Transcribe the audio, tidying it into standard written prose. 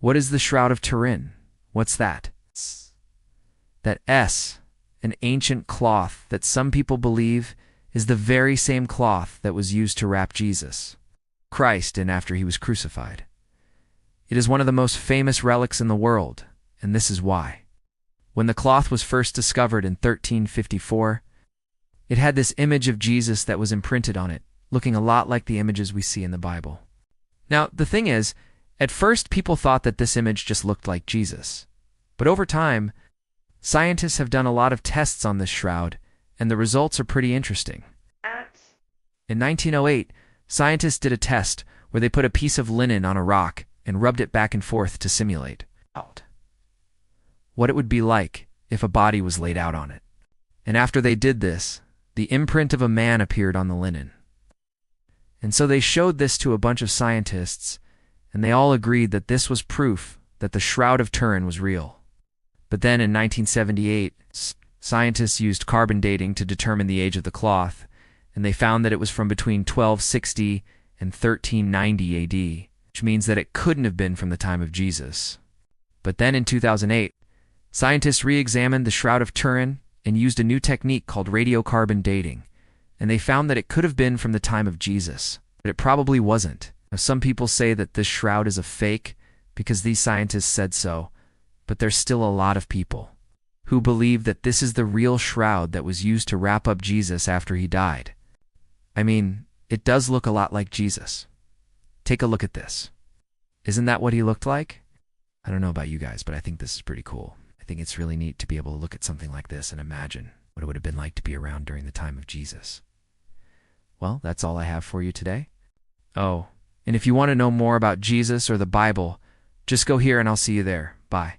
What is the Shroud of Turin? What's that? That S, an ancient cloth that some people believe is the very same cloth that was used to wrap Jesus Christ in after he was crucified. It is one of the most famous relics in the world, and this is why. When the cloth was first discovered in 1354, it had this image of Jesus that was imprinted on it, looking a lot like the images we see in the Bible. Now, the thing is, at first people thought that this image just looked like Jesus. But over time, scientists have done a lot of tests on this shroud, and the results are pretty interesting. In 1908, scientists did a test where they put a piece of linen on a rock and rubbed it back and forth to simulate what it would be like if a body was laid out on it. And after they did this, the imprint of a man appeared on the linen. And so they showed this to a bunch of scientists, and they all agreed that this was proof that the Shroud of Turin was real. But then in 1978, scientists used carbon dating to determine the age of the cloth, and they found that it was from between 1260 and 1390 AD, which means that it couldn't have been from the time of Jesus. But then in 2008, scientists re-examined the Shroud of Turin and used a new technique called radiocarbon dating, and they found that it could have been from the time of Jesus, but it probably wasn't. Now, some people say that this shroud is a fake because these scientists said so, but there's still a lot of people who believe that this is the real shroud that was used to wrap up Jesus after he died. I mean, it does look a lot like Jesus. Take a look at this. Isn't that what he looked like? I don't know about you guys, but I think this is pretty cool. I think it's really neat to be able to look at something like this and imagine what it would have been like to be around during the time of Jesus. Well, that's all I have for you today. Oh, and if you want to know more about Jesus or the Bible, just go here and I'll see you there. Bye.